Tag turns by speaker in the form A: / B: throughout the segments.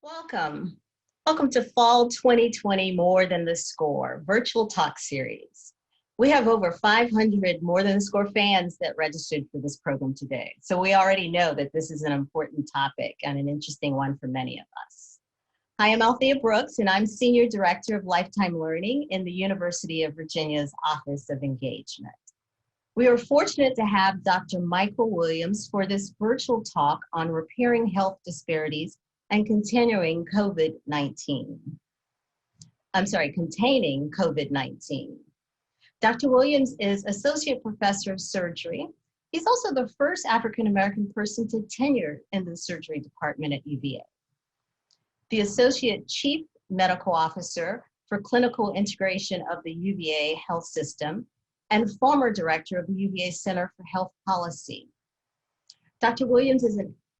A: Welcome. Welcome to Fall 2020 More Than the Score virtual talk series. We have over 500 More Than the Score fans that registered for this program today. So we already know that this is an important topic and an interesting one for many of us. Hi, I'm Althea Brooks, and I'm Senior Director of Lifetime Learning in the University of Virginia's Office of Engagement. We are fortunate to have Dr. Michael Williams for this virtual talk on repairing health disparities and containing COVID-19. Dr. Williams is Associate Professor of Surgery. He's also the first African-American person to tenure in the surgery department at UVA. The Associate Chief Medical Officer for Clinical Integration of the UVA Health System and former Director of the UVA Center for Health Policy. Dr. Williams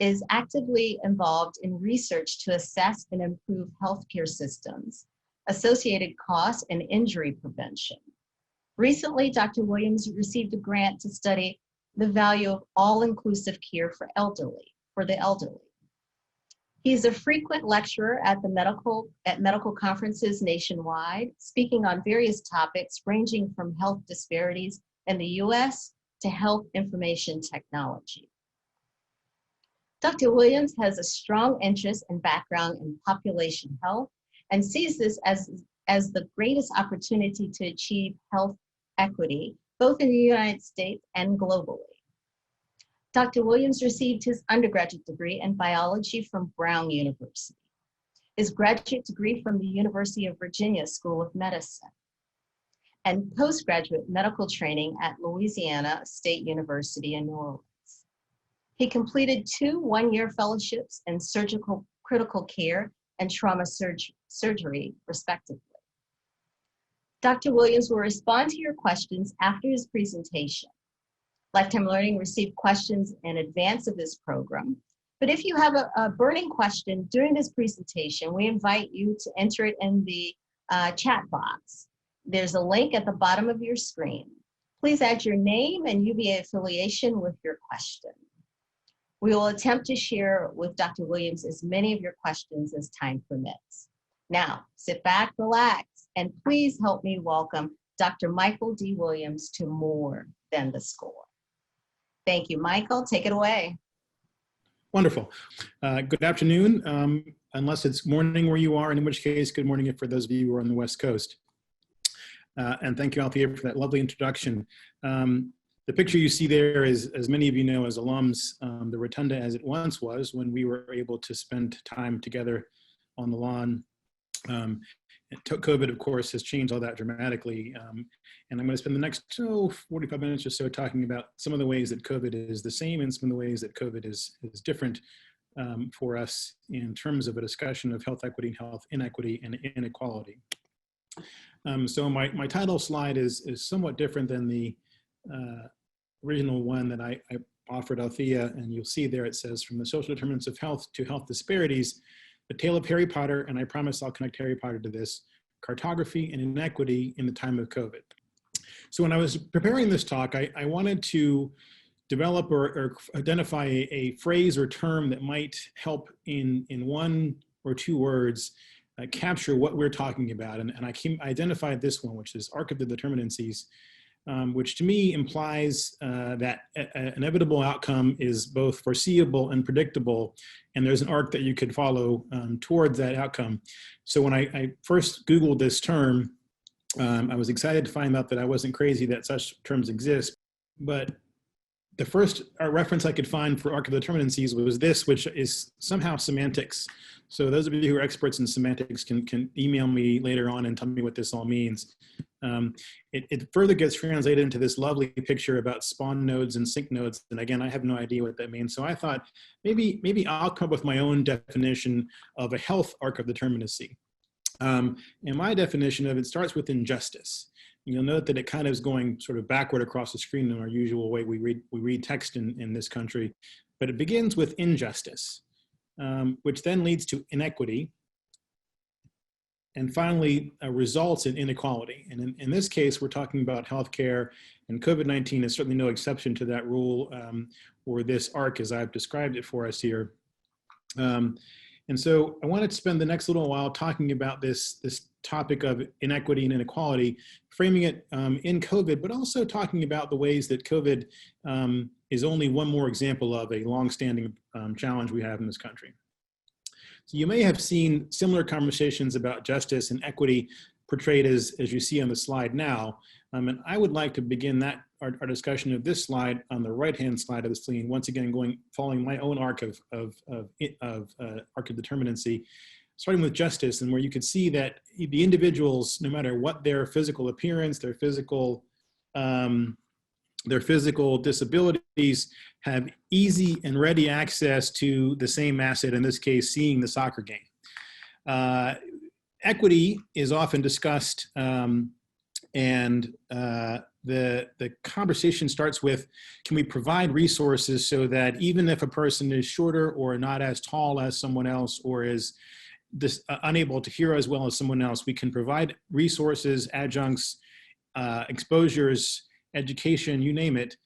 A: is actively involved in research to assess and improve healthcare systems, associated costs, and injury prevention. Recently, Dr. Williams received a grant to study the value of all-inclusive care for the elderly. He's a frequent lecturer at medical conferences nationwide, speaking on various topics ranging from health disparities in the US to health information technology. Dr. Williams has a strong interest and background in population health and sees this as the greatest opportunity to achieve health equity, both in the United States and globally. Dr. Williams received his undergraduate degree in biology from Brown University, his graduate degree from the University of Virginia School of Medicine, and postgraduate medical training at Louisiana State University in New Orleans. He completed 2 one-year fellowships in surgical critical care and trauma surgery, respectively. Dr. Williams will respond to your questions after his presentation. Lifetime Learning received questions in advance of this program, but if you have a burning question during this presentation, we invite you to enter it in the chat box. There's a link at the bottom of your screen. Please add your name and UVA affiliation with your question. We will attempt to share with Dr. Williams as many of your questions as time permits. Now, sit back, relax, and please help me welcome Dr. Michael D. Williams to More Than the Score. Thank you, Michael. Take it away.
B: Wonderful. Good afternoon, unless it's morning where you are, in which case, good morning for those of you who are on the West Coast. And thank you, Althea, for that lovely introduction. The picture you see there is, as many of you know as alums, the rotunda as it once was when we were able to spend time together on the lawn. COVID, of course, has changed all that dramatically. And I'm going to spend the next 45 minutes or so talking about some of the ways that COVID is the same and some of the ways that COVID is different for us in terms of a discussion of health equity, health inequity, and inequality. So my title slide is somewhat different than the original one that I offered Althea, and you'll see there it says, from the social determinants of health to health disparities, the tale of Harry Potter, and I promise I'll connect Harry Potter to this, cartography and inequity in the time of COVID. So when I was preparing this talk, I wanted to develop or identify a phrase or term that might help in 1 or 2 words capture what we're talking about. And I identified this one, which is Arc of Determinacies, which to me implies that an inevitable outcome is both foreseeable and predictable, and there's an arc that you could follow towards that outcome. So when I first Googled this term, I was excited to find out that I wasn't crazy that such terms exist, but the first reference I could find for Arc of Determinacies was this, which is somehow semantics. So those of you who are experts in semantics can email me later on and tell me what this all means. It further gets translated into this lovely picture about spawn nodes and sync nodes. And again, I have no idea what that means. So I thought maybe I'll come up with my own definition of a health arc of determinacy. And my definition of it starts with injustice. You'll note that it kind of is going sort of backward across the screen in our usual way we read text in this country, but it begins with injustice, which then leads to inequity, and finally results in inequality. And in this case, we're talking about healthcare, and COVID-19 is certainly no exception to that rule or this arc as I've described it for us here. And And so I wanted to spend the next little while talking about this topic of inequity and inequality, framing it in COVID, but also talking about the ways that COVID is only one more example of a longstanding challenge we have in this country. So you may have seen similar conversations about justice and equity portrayed as you see on the slide now. And I would like to begin our discussion of this slide on the right-hand side of the screen, once again following my own arc of Arc of Determinacy, starting with justice, and where you could see that the individuals, no matter what their physical appearance, their physical disabilities, have easy and ready access to the same asset, in this case, seeing the soccer game. Equity is often discussed, and the conversation starts with, can we provide resources so that even if a person is shorter or not as tall as someone else, or is unable to hear as well as someone else, we can provide resources, adjuncts, exposures, education, you name it,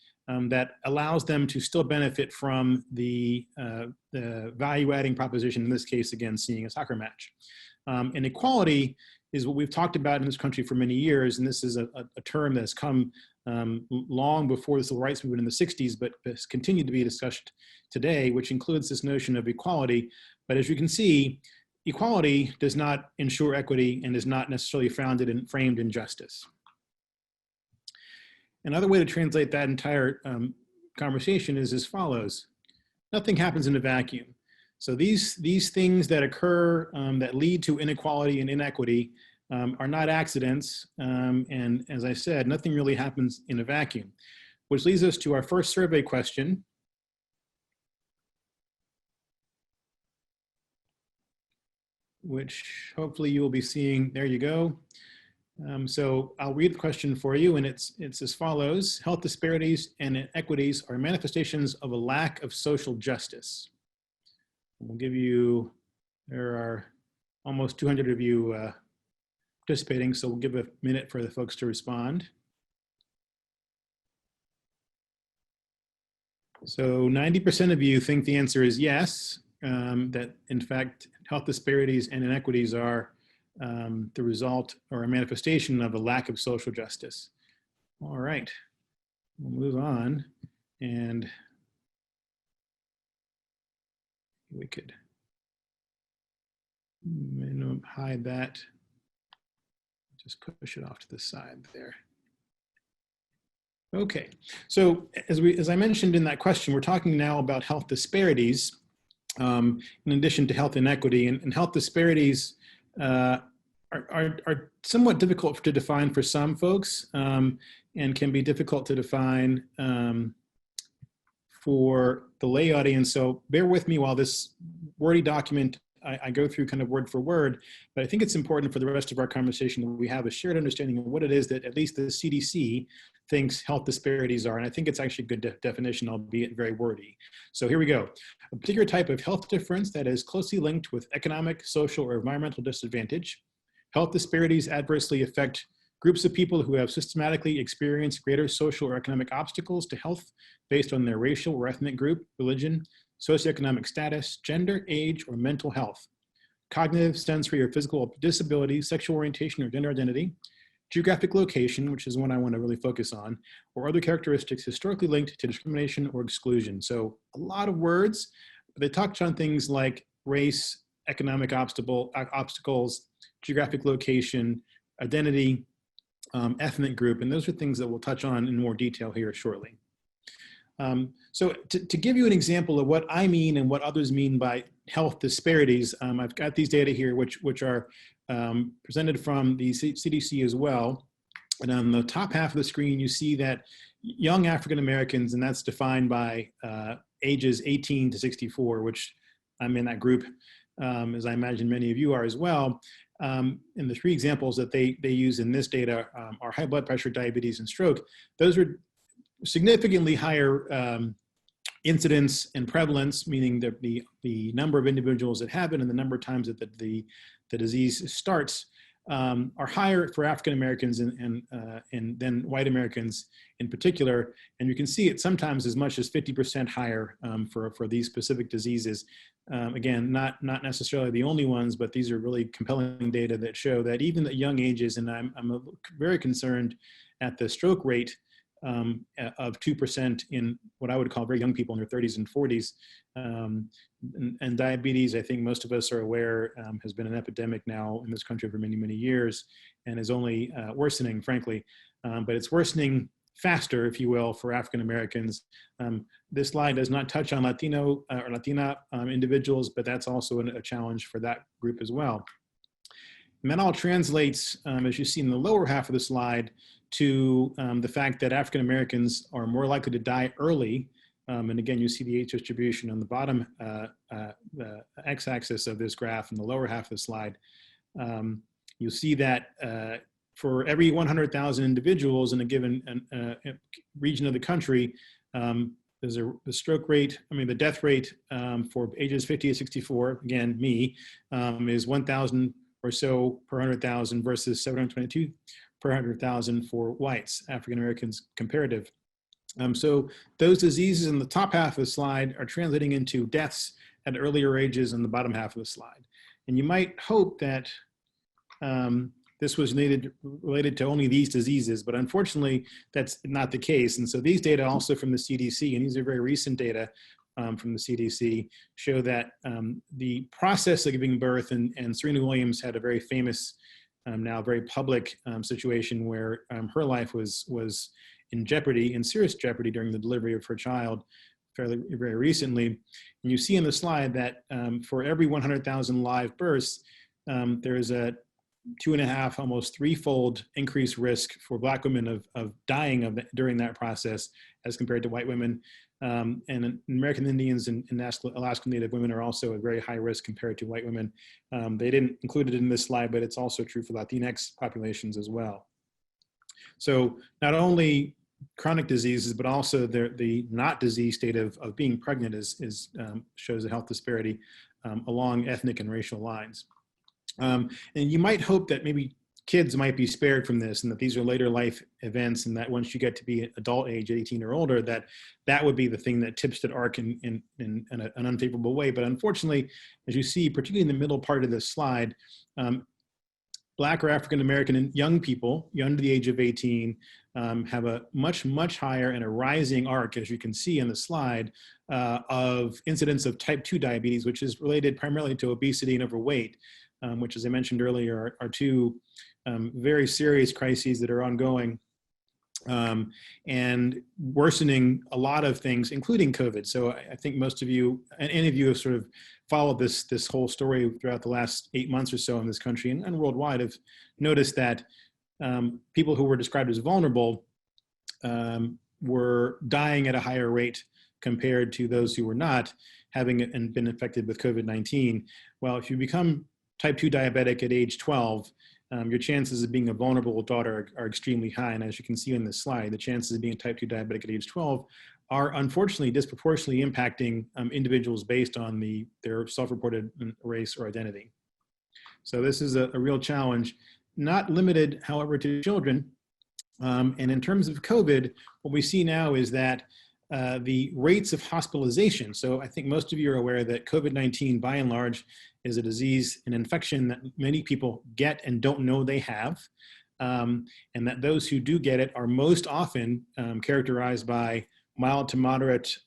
B: that allows them to still benefit from the value-adding proposition, in this case, again, seeing a soccer match. Inequality is what we've talked about in this country for many years, and this is a term that's come long before the civil rights movement in the 60s, but has continued to be discussed today, which includes this notion of equality. But as you can see, equality does not ensure equity and is not necessarily founded and framed in justice. Another way to translate that entire conversation is as follows. Nothing happens in a vacuum. So these things that occur that lead to inequality and inequity are not accidents. And as I said, nothing really happens in a vacuum, which leads us to our first survey question. Which hopefully you will be seeing. There you go. So I'll read the question for you, and it's as follows. Health disparities and inequities are manifestations of a lack of social justice. We'll give you, there are almost 200 of you participating, so we'll give a minute for the folks to respond. So 90% of you think the answer is yes, that in fact, health disparities and inequities are the result or a manifestation of a lack of social justice. All right, we'll move on, and we could hide that, just push it off to the side there. Okay, so as I mentioned in that question, we're talking now about health disparities in addition to health inequity, and health disparities are somewhat difficult to define for some folks, and can be difficult to define for the lay audience. So bear with me while this wordy document, I go through kind of word for word, but I think it's important for the rest of our conversation that we have a shared understanding of what it is that at least the CDC thinks health disparities are. And I think it's actually a good definition, albeit very wordy. So here we go. A particular type of health difference that is closely linked with economic, social, or environmental disadvantage. Health disparities adversely affect groups of people who have systematically experienced greater social or economic obstacles to health based on their racial or ethnic group, religion, socioeconomic status, gender, age, or mental health, cognitive, sensory, or physical disability, sexual orientation, or gender identity, geographic location, which is one I want to really focus on, or other characteristics historically linked to discrimination or exclusion. So a lot of words, but they touch on things like race, economic obstacles, geographic location, identity, ethnic group, and those are things that we'll touch on in more detail here shortly. So to give you an example of what I mean and what others mean by health disparities, I've got these data here which are presented from the CDC as well. And on the top half of the screen, you see that young African Americans, and that's defined by ages 18 to 64, which I'm in that group, as I imagine many of you are as well. And the three examples that they use in this data are high blood pressure, diabetes, and stroke. Those are significantly higher incidence and prevalence, meaning that the number of individuals that have it and the number of times that the disease starts are higher for African Americans and than white Americans in particular. And you can see it sometimes as much as 50% higher for these specific diseases. Again, not necessarily the only ones, but these are really compelling data that show that even at young ages, and I'm very concerned at the stroke rate of 2% in what I would call very young people in their 30s and 40s. And diabetes, I think most of us are aware, has been an epidemic now in this country for many, many years and is only worsening, frankly. But it's worsening faster, if you will, for African Americans. This slide does not touch on Latino or Latina individuals, but that's also a challenge for that group as well. And that all translates, as you see in the lower half of the slide, to the fact that African Americans are more likely to die early. And again, you see the age distribution on the bottom x-axis of this graph in the lower half of the slide. You'll see that for every 100,000 individuals in a given region of the country, there's the stroke rate, the death rate for ages 50 to 64, again, me, is 1,000 or so per 100,000 versus 722 per 100,000 for whites, African Americans comparative. So those diseases in the top half of the slide are translating into deaths at earlier ages in the bottom half of the slide. And you might hope that this was related to only these diseases, but unfortunately that's not the case. And so these data also from the CDC, and these are very recent data from the CDC, show that the process of giving birth, and Serena Williams had a very famous, now very public situation where her life was in jeopardy, in serious jeopardy during the delivery of her child very recently. And you see in the slide that for every 100,000 live births, there is a 2.5, almost threefold increased risk for Black women of dying during that process as compared to white women. And American Indians and Alaska Native women are also at very high risk compared to white women. They didn't include it in this slide, but it's also true for Latinx populations as well. So not only chronic diseases, but also the not disease state of being pregnant shows a health disparity along ethnic and racial lines. And you might hope that maybe kids might be spared from this and that these are later life events and that once you get to be adult age, 18 or older, that would be the thing that tips that arc in an unfavorable way. But unfortunately, as you see, particularly in the middle part of this slide, Black or African American young people under the age of 18 have a much, much higher and a rising arc, as you can see in the slide, of incidence of type 2 diabetes, which is related primarily to obesity and overweight, which, as I mentioned earlier, are two very serious crises that are ongoing and worsening a lot of things, including COVID. So I think most of you, and any of you have sort of followed this whole story throughout the last 8 months or so in this country and worldwide have noticed that people who were described as vulnerable were dying at a higher rate compared to those who were not, having been infected with COVID-19. Well, if you become type 2 diabetic at age 12, your chances of being a vulnerable adult are extremely high. And as you can see in this slide, the chances of being type 2 diabetic at age 12 are unfortunately disproportionately impacting individuals based on their self-reported race or identity. So this is a real challenge, not limited, however, to children. And in terms of COVID, what we see now is that the rates of hospitalization. So I think most of you are aware that COVID-19, by and large, is a disease, an infection that many people get and don't know they have. And that those who do get it are most often characterized by mild to moderate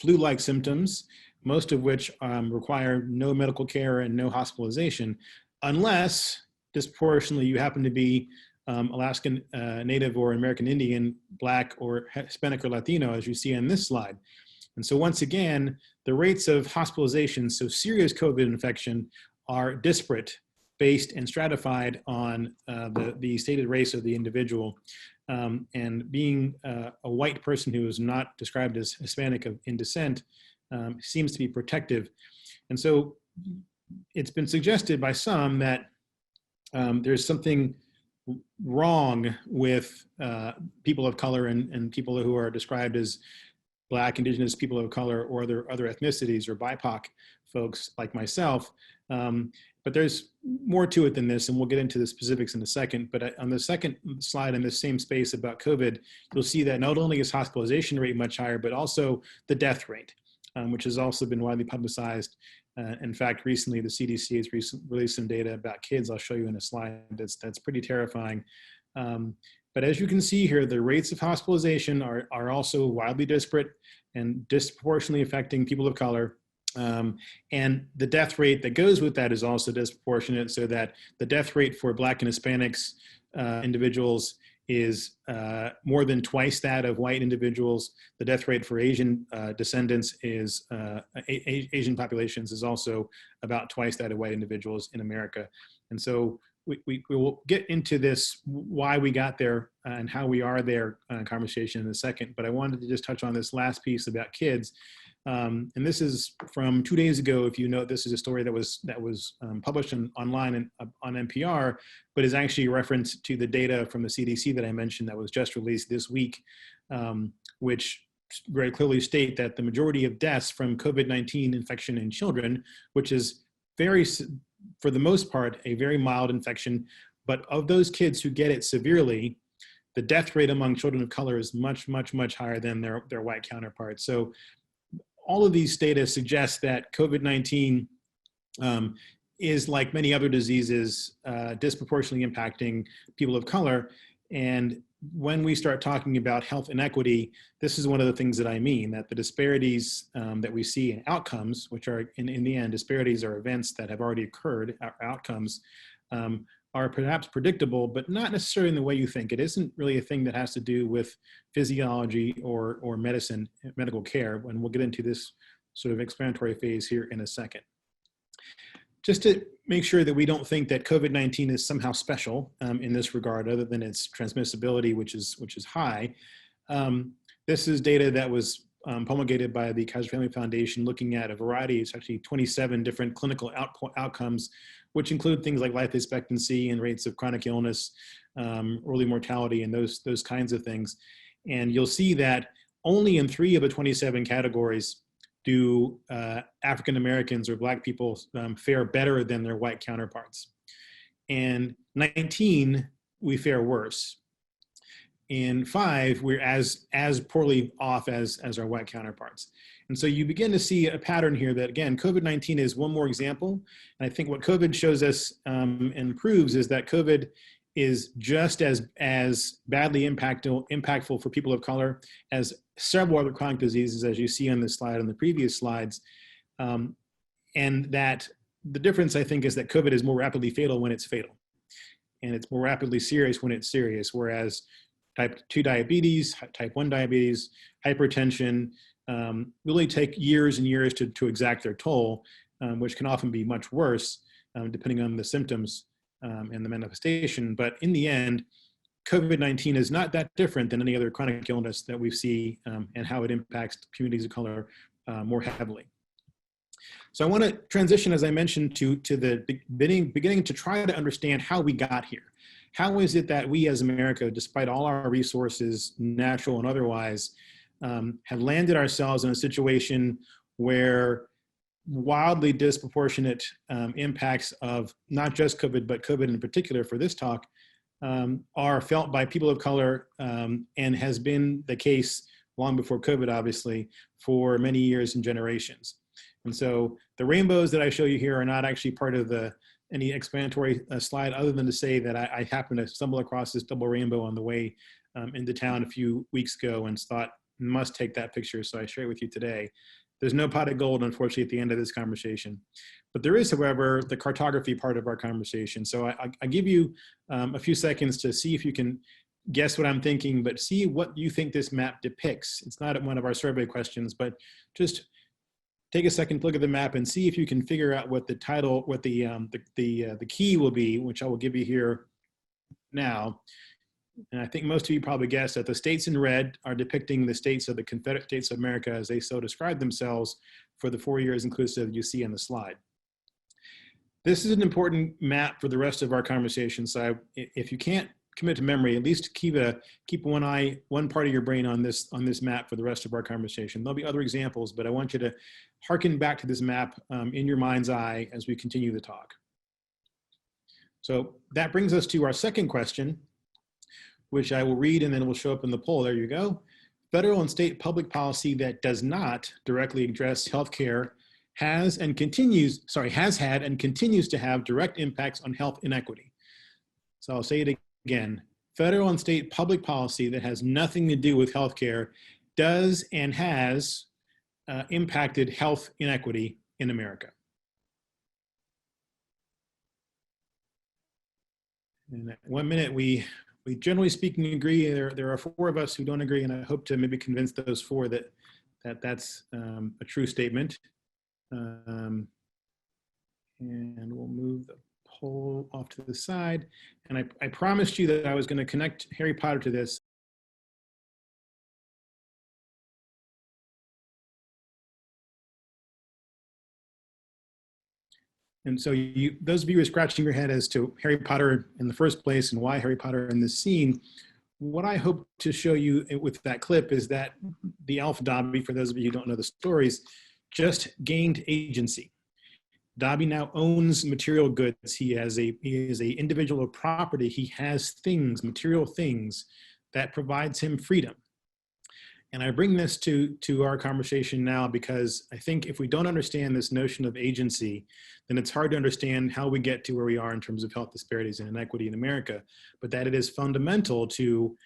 B: flu-like symptoms, most of which require no medical care and no hospitalization, unless disproportionately you happen to be Alaskan Native or American Indian, Black or Hispanic or Latino, as you see on this slide. And so once again, the rates of hospitalization, so serious COVID infection, are disparate, based and stratified on the stated race of the individual. And being a white person who is not described as Hispanic in descent seems to be protective. And so it's been suggested by some that there's something wrong with people of color and people who are described as Black, Indigenous, people of color, or other ethnicities or BIPOC folks like myself. But there's more to it than this, and we'll get into the specifics in a second. But on the second slide in this same space about COVID, you'll see that not only is hospitalization rate much higher, but also the death rate, which has also been widely publicized. In fact, recently the CDC has released some data about kids. I'll show you in a slide that's pretty terrifying. But as you can see here, the rates of hospitalization are also wildly disparate and disproportionately affecting people of color. And the death rate that goes with that is also disproportionate, so that the death rate for Black and Hispanics individuals is more than twice that of white individuals. The death rate for Asian descendants is, Asian populations is also about twice that of white individuals in America. And so we will get into this, why we got there and how we are there conversation in a second, but I wanted to just touch on this last piece about kids. And this is from 2 days ago. If you note, this is a story that was published online and on NPR, but is actually a reference to the data from the CDC that I mentioned that was just released this week, which very clearly state that the majority of deaths from COVID-19 infection in children, which is for the most part, a very mild infection, but of those kids who get it severely, the death rate among children of color is much, much, much higher than their white counterparts. So all of these data suggest that COVID-19 is, like many other diseases, disproportionately impacting people of color. And when we start talking about health inequity, this is one of the things that I mean, that the disparities that we see in outcomes, which are in the end, disparities are events that have already occurred, outcomes, are perhaps predictable, but not necessarily in the way you think. It isn't really a thing that has to do with physiology or medicine, medical care, and we'll get into this sort of explanatory phase here in a second. Just to make sure that we don't think that COVID-19 is somehow special in this regard, other than its transmissibility, which is high. This is data that was promulgated by the Kaiser Family Foundation, looking at a variety, it's actually 27 different clinical outcomes, which include things like life expectancy and rates of chronic illness, early mortality, and those kinds of things. And you'll see that only in 3 of the 27 categories do African Americans or Black people fare better than their white counterparts. And 19, we fare worse. In 5, we're as poorly off as our white counterparts. And so you begin to see a pattern here that, again, COVID-19 is one more example. And I think what COVID shows us and proves is that COVID is just as badly impactful for people of color as several other chronic diseases, as you see on this slide, on the previous slides. And that the difference, I think, is that COVID is more rapidly fatal when it's fatal. And it's more rapidly serious when it's serious, whereas type 2 diabetes, type 1 diabetes, hypertension really take years and years to exact their toll, which can often be much worse depending on the symptoms and the manifestation. But in the end, COVID-19 is not that different than any other chronic illness that we see and how it impacts communities of color more heavily. So I want to transition, as I mentioned, to the beginning to try to understand how we got here. How is it that we as America, despite all our resources, natural and otherwise, have landed ourselves in a situation where wildly disproportionate impacts of not just COVID, but COVID in particular for this talk, are felt by people of color and has been the case long before COVID, obviously, for many years and generations. And so the rainbows that I show you here are not actually part of any explanatory slide, other than to say that I happened to stumble across this double rainbow on the way into town a few weeks ago and thought, must take that picture, so I share it with you today. There's no pot of gold, unfortunately, at the end of this conversation. But there is, however, the cartography part of our conversation. So I give you a few seconds to see if you can guess what I'm thinking, but see what you think this map depicts. It's not one of our survey questions, but just take a second to look at the map and see if you can figure out what the title, what the key will be, which I will give you here now. And I think most of you probably guessed that the states in red are depicting the states of the Confederate States of America as they so describe themselves for the 4 years inclusive you see on the slide. This is an important map for the rest of our conversation. So if you can't commit to memory, at least keep one part of your brain on this map for the rest of our conversation. There'll be other examples, but I want you to hearken back to this map in your mind's eye as we continue the talk. So that brings us to our second question, which I will read and then it will show up in the poll. There you go. Federal and state public policy that does not directly address healthcare has had and continues to have direct impacts on health inequity. So I'll say it again. Federal and state public policy that has nothing to do with healthcare does and has impacted health inequity in America. And 1 minute, we generally speaking agree. There are 4 of us who don't agree, and I hope to maybe convince those 4 that's a true statement. And we'll move the poll off to the side. And I promised you that I was going to connect Harry Potter to this. And so those of you who are scratching your head as to Harry Potter in the first place and why Harry Potter in this scene, what I hope to show you with that clip is that the elf Dobby, for those of you who don't know the stories, just gained agency. Dobby now owns material goods. He is a individual of property. He has things, material things, that provides him freedom. And I bring this to our conversation now because I think if we don't understand this notion of agency, then it's hard to understand how we get to where we are in terms of health disparities and inequity in America, but that it is fundamental to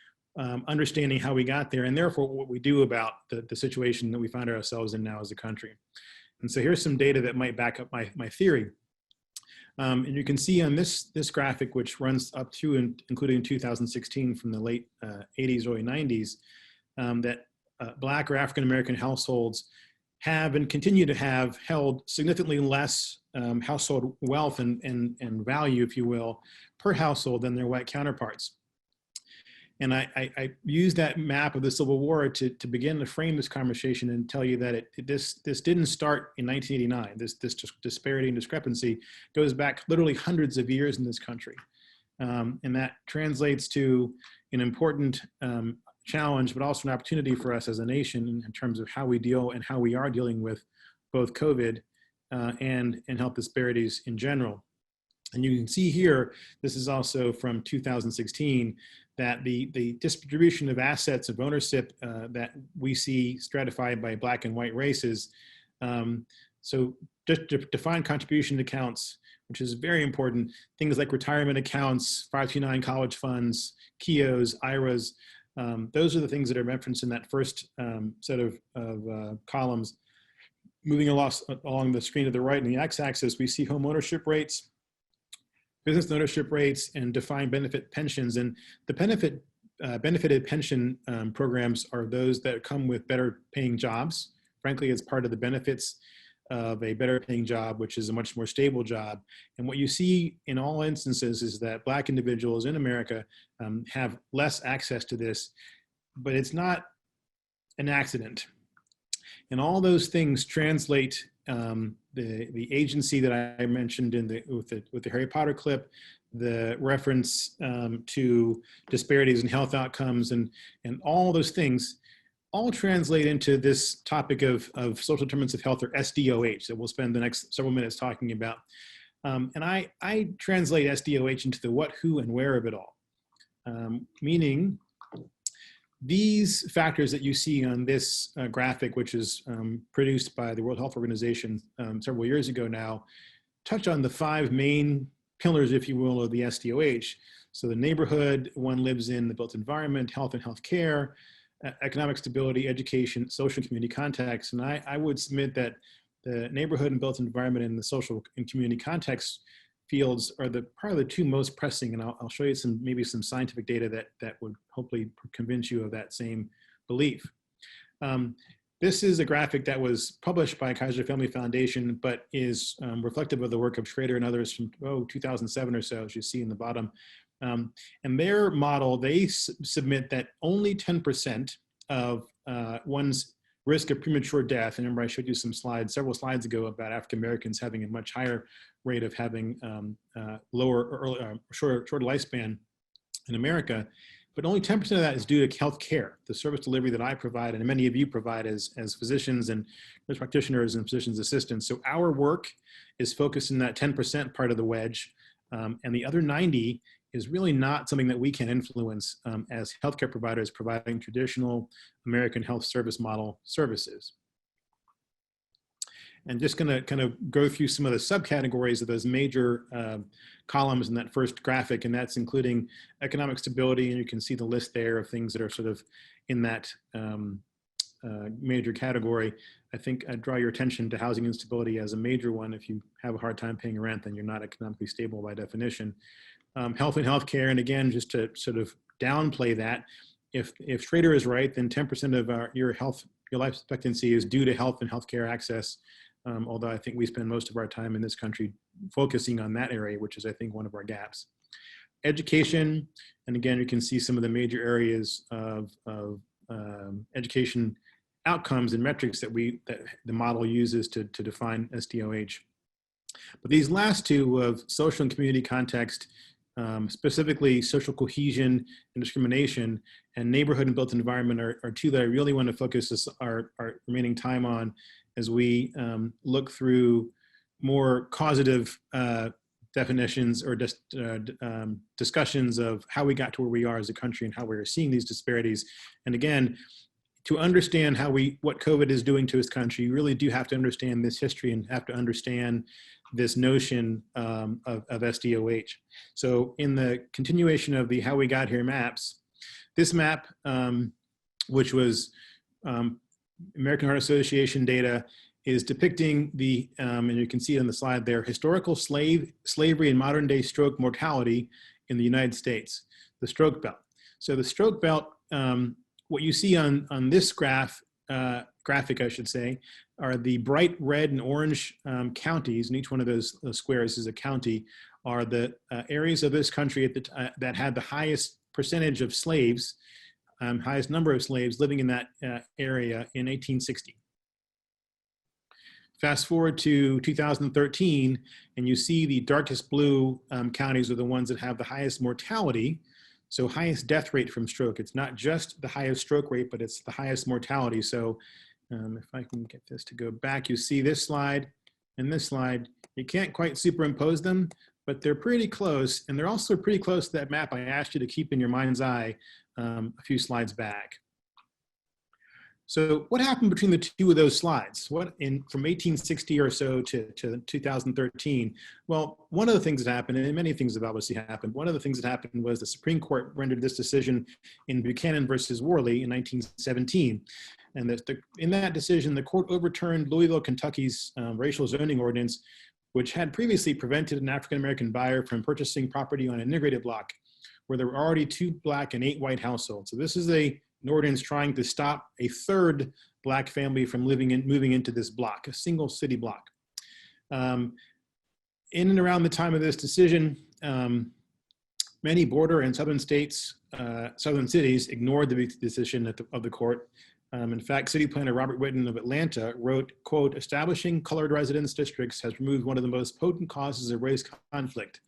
B: understanding how we got there and therefore what we do about the situation that we find ourselves in now as a country. And so here's some data that might back up my theory. And you can see on this graphic, which runs up to and including 2016 from the late 80s, early 90s, that Black or African-American households have and continue to have held significantly less household wealth and value, if you will, per household than their white counterparts. And I use that map of the Civil War to begin to frame this conversation and tell you that this didn't start in 1989. This disparity and discrepancy goes back literally hundreds of years in this country. And that translates to an important challenge, but also an opportunity for us as a nation in terms of how we deal and how we are dealing with both COVID and health disparities in general. And you can see here, this is also from 2016, that the distribution of assets of ownership that we see stratified by Black and white races. So just to define contribution accounts, which is very important, things like retirement accounts, 529 college funds, KIOs, IRAs, those are the things that are referenced in that first set of columns. Moving along the screen to the right in the x-axis, we see home ownership rates, business ownership rates, and defined benefit pensions. And the benefited pension programs are those that come with better paying jobs. Frankly, it's part of the benefits of a better paying job, which is a much more stable job. And what you see in all instances is that Black individuals in America have less access to this, but it's not an accident. And all those things translate the agency that I mentioned with the Harry Potter clip, the reference to disparities in health outcomes, and all those things all translate into this topic of social determinants of health, or SDOH, that we'll spend the next several minutes talking about. And I translate SDOH into the what, who, and where of it all, meaning these factors that you see on this graphic, which is produced by the World Health Organization several years ago now, touch on the 5 main pillars, if you will, of the SDOH. So the neighborhood one lives in, the built environment, health and health care, economic stability, education, social and community context. And I would submit that the neighborhood and built environment and the social and community context fields are probably the 2 most pressing, and I'll show you maybe some scientific data that would hopefully convince you of that same belief. This is a graphic that was published by Kaiser Family Foundation, but is reflective of the work of Schrader and others from 2007 or so, as you see in the bottom. And their model, they submit that only 10% of one's risk of premature death, and remember I showed you several slides ago about African Americans having a much higher rate of having shorter lifespan. in America, but only 10% of that is due to health care, the service delivery that I provide and many of you provide as physicians and nurse practitioners and physician's assistants. So our work is focused in that 10% part of the wedge, and the other 90 is really not something that we can influence as healthcare providers providing traditional American health service model services. And just going to kind of go through some of the subcategories of those major columns in that first graphic, and that's including economic stability, and you can see the list there of things that are sort of in that major category. I think I'd draw your attention to housing instability as a major one. If you have a hard time paying rent, then you're not economically stable by definition. Health and healthcare, and again, just to sort of downplay that, if Schrader is right, then 10% of your life expectancy is due to health and healthcare access. Although I think we spend most of our time in this country focusing on that area, which is, I think, one of our gaps. Education, and again, you can see some of the major areas of education outcomes and metrics that the model uses to define SDOH. But these last two of social and community context, specifically social cohesion and discrimination, and neighborhood and built environment are two that I really want to focus our remaining time on as we look through more causative definitions or just discussions of how we got to where we are as a country and how we're seeing these disparities. And again, to understand what COVID is doing to this country, you really do have to understand this history and have to understand this notion of SDOH. So in the continuation of the How We Got Here maps, this map, which was American Heart Association data, is depicting the, and you can see it on the slide there, historical slavery and modern day stroke mortality in the United States, the stroke belt. So the stroke belt, what you see on this graphic, I should say, are the bright red and orange counties, and each one of those squares is a county, are the areas of this country that had the highest percentage of slaves, highest number of slaves living in that area in 1860. Fast forward to 2013, and you see the darkest blue counties are the ones that have the highest mortality, so highest death rate from stroke. It's not just the highest stroke rate, but it's the highest mortality. So if I can get this to go back, you see this slide and this slide. You can't quite superimpose them, but they're pretty close, and they're also pretty close to that map I asked you to keep in your mind's eye a few slides back. So what happened between the two of those slides? From 1860 or so to 2013? Well, one of the things that happened, and many things have obviously happened, one of the things that happened was the Supreme Court rendered this decision in Buchanan versus Warley in 1917. And in that decision, the court overturned Louisville, Kentucky's racial zoning ordinance, which had previously prevented an African-American buyer from purchasing property on an integrated block where there were already 2 Black and 8 white households. So this is an ordinance trying to stop a third Black family from moving into this block, a single city block. In and around the time of this decision, many border and southern states, southern cities ignored the decision of the court. In fact, city planner Robert Whitten of Atlanta wrote, quote, "Establishing colored residence districts has removed one of the most potent causes of race conflict."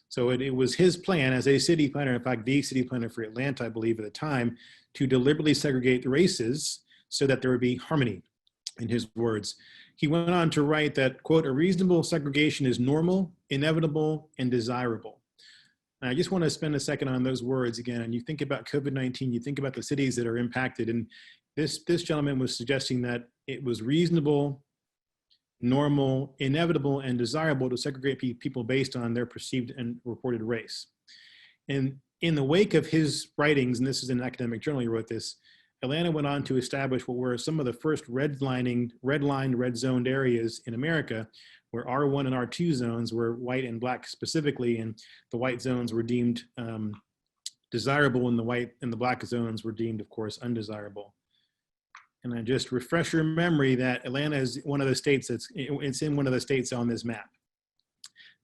B: So it was his plan as a city planner, in fact, the city planner for Atlanta, I believe at the time, to deliberately segregate the races so that there would be harmony, in his words. He went on to write that, quote, "A reasonable segregation is normal, inevitable, and desirable." And I just want to spend a second on those words again. And you think about COVID-19, you think about the cities that are impacted, and this gentleman was suggesting that it was reasonable, normal, inevitable, and desirable to segregate people based on their perceived and reported race. And in the wake of his writings, and this is an academic journal, he wrote this, Atlanta went on to establish what were some of the first red-lined, red-zoned areas in America, where R1 and R2 zones were white and Black specifically, and the white zones were deemed desirable, and the white and the Black zones were deemed, of course, undesirable. And I just refresh your memory that Atlanta is one of the states it's in one of the states on this map.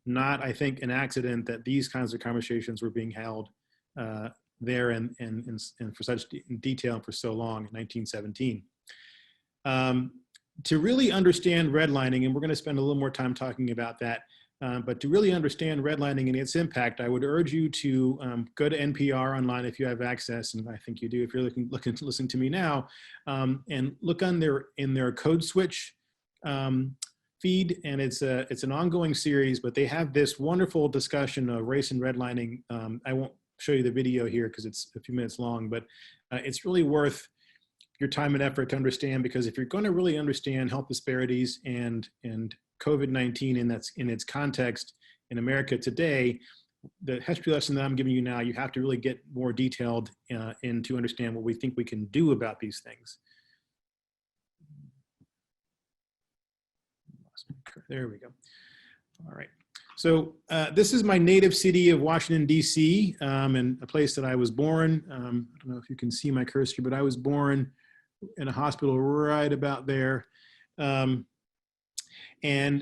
B: Not, I think, an accident that these kinds of conversations were being held there and for such detail for so long in 1917. To really understand redlining, and we're going to spend a little more time talking about that, But to really understand redlining and its impact, I would urge you to go to NPR online if you have access, and I think you do if you're looking to listen to me now, and look on in their Code Switch feed, and it's an ongoing series, but they have this wonderful discussion of race and redlining. I won't show you the video here because it's a few minutes long, but it's really worth your time and effort to understand, because if you're going to really understand health disparities and COVID-19 in its context in America today, the history lesson that I'm giving you now, you have to really get more detailed in to understand what we think we can do about these things. There we go. All right. So this is my native city of Washington, D.C., and a place that I was born. I don't know if you can see my cursor, but I was born in a hospital right about there. And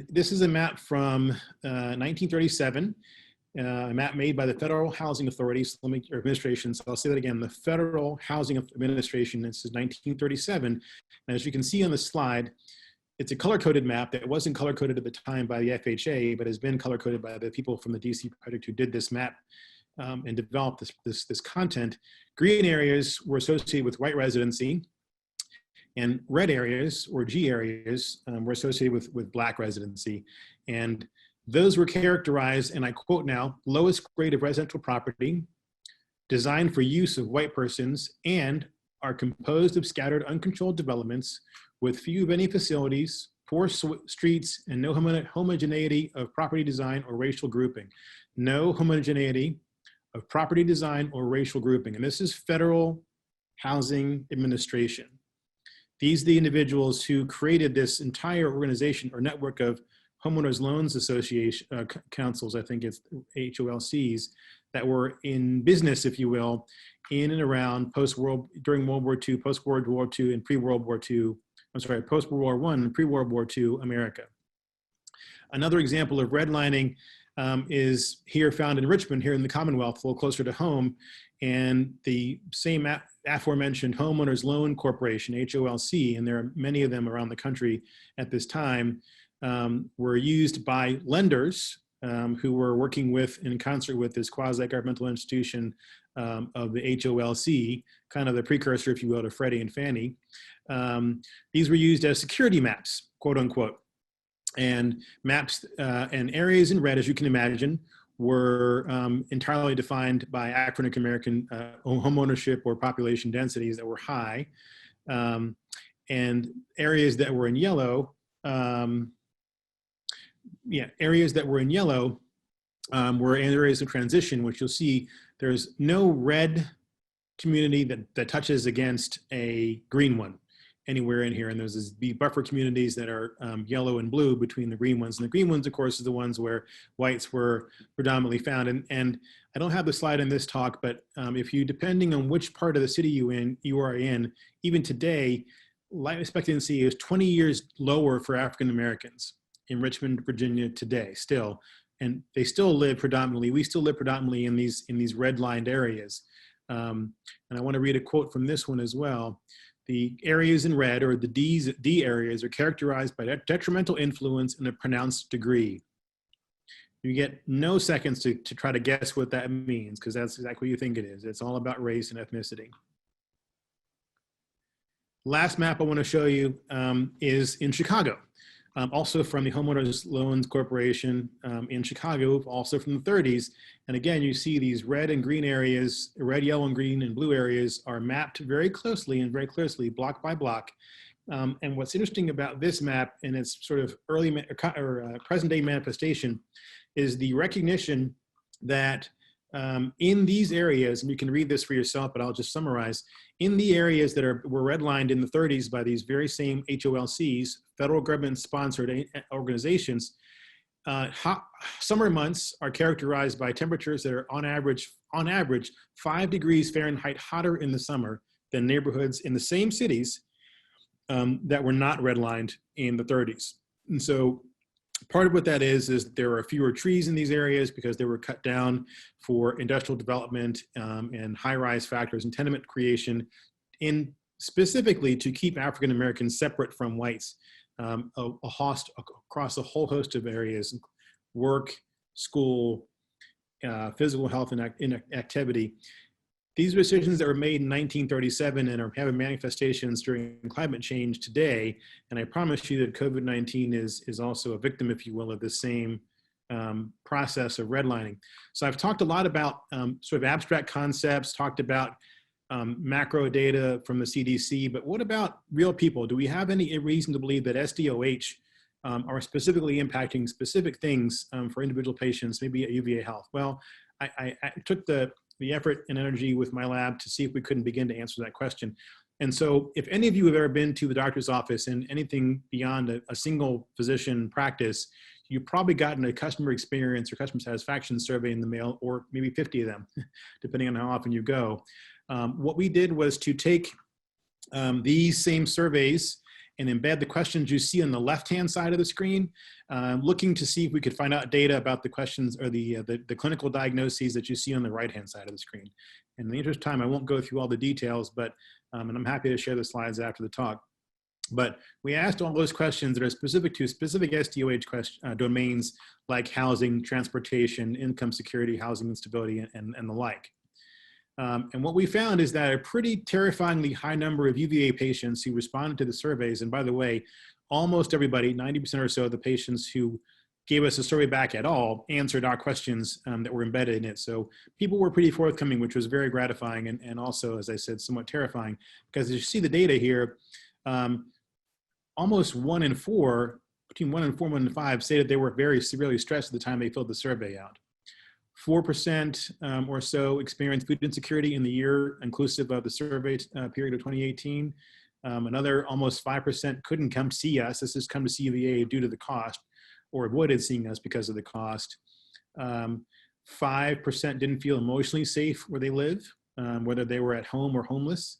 B: this is a map from 1937, a map made by the Federal Housing Authority, or Administration. So I'll say that again, the Federal Housing Administration. This is 1937. And as you can see on the slide, it's a color-coded map that wasn't color-coded at the time by the FHA, but has been color-coded by the people from the DC project who did this map and developed this content. Green areas were associated with white residency, and red areas, or G areas, were associated with black residency. And those were characterized, and I quote now, lowest grade of residential property, designed for use of white persons, and are composed of scattered uncontrolled developments with few of any facilities, poor streets, and no homogeneity of property design or racial grouping. No homogeneity of property design or racial grouping. And this is Federal Housing Administration. These are the individuals who created this entire organization or network of homeowners loans association councils, I think it's HOLCs, that were in business, if you will, in and around during World War II, post-World War II, and pre-World War II, I'm sorry, post-World War I and pre-World War II America. Another example of redlining is here found in Richmond, here in the Commonwealth, a little closer to home, and the same aforementioned Homeowners Loan Corporation, HOLC, and there are many of them around the country at this time, were used by lenders who were working with, in concert with, this quasi-governmental institution of the HOLC, kind of the precursor, if you will, to Freddie and Fannie. These were used as security maps, quote unquote. And maps and areas in red, as you can imagine, were entirely defined by African American home ownership or population densities that were high. And areas that were in yellow, areas that were in yellow were areas of transition, which you'll see there's no red community that touches against a green one anywhere in here. And there's these buffer communities that are yellow and blue between the green ones. And the green ones, of course, are the ones where whites were predominantly found. And I don't have the slide in this talk, but if you, depending on which part of the city you are in, even today, life expectancy is 20 years lower for African Americans in Richmond, Virginia today still. And they still live predominantly, we still live predominantly in these redlined areas. And I want to read a quote from this one as well. The areas in red, or the D areas, are characterized by detrimental influence in a pronounced degree. You get no seconds to try to guess what that means, because that's exactly what you think it is. It's all about race and ethnicity. Last map I want to show you is in Chicago. Also from the Homeowners Loans Corporation in Chicago, also from the 30s. And again, you see these red and green areas, red, yellow, and green and blue areas are mapped very closely and very closely, block by block. And what's interesting about this map and its sort of early or present day manifestation is the recognition that in these areas, and you can read this for yourself, but I'll just summarize, in the areas that were redlined in the 30s by these very same HOLCs, federal government sponsored organizations, summer months are characterized by temperatures that are on average 5 degrees Fahrenheit hotter in the summer than neighborhoods in the same cities that were not redlined in the 30s. And so part of what that is there are fewer trees in these areas because they were cut down for industrial development and high-rise factors and tenement creation, specifically to keep African Americans separate from whites across a whole host of areas, work, school, physical health and activity. These were decisions that were made in 1937 and are having manifestations during climate change today. And I promise you that COVID-19 is also a victim, if you will, of the same process of redlining. So I've talked a lot about sort of abstract concepts, talked about macro data from the CDC, but what about real people? Do we have any reason to believe that SDOH are specifically impacting specific things for individual patients, maybe at UVA Health? Well, I took the effort and energy with my lab to see if we couldn't begin to answer that question. And so if any of you have ever been to the doctor's office and anything beyond a single physician practice, you've probably gotten a customer experience or customer satisfaction survey in the mail, or maybe 50 of them, depending on how often you go. What we did was to take these same surveys and embed the questions you see on the left-hand side of the screen, looking to see if we could find out data about the questions or the clinical diagnoses that you see on the right-hand side of the screen. In the interest of time, I won't go through all the details, but and I'm happy to share the slides after the talk. But we asked all those questions that are specific to specific SDOH domains like housing, transportation, income security, housing instability, and the like. And what we found is that a pretty terrifyingly high number of UVA patients who responded to the surveys, and by the way, almost everybody, 90% or so of the patients who gave us a survey back at all, answered our questions that were embedded in it. So people were pretty forthcoming, which was very gratifying and also, as I said, somewhat terrifying, because as you see the data here, almost 1 in 4, between 1 and 4, 1 in 5, say that they were very severely stressed at the time they filled the survey out. 4% or so experienced food insecurity in the year inclusive of the survey period of 2018. Another almost 5% couldn't come see us. This is come to see UVA due to the cost, or avoided seeing us because of the cost. 5% didn't feel emotionally safe where they live, whether they were at home or homeless.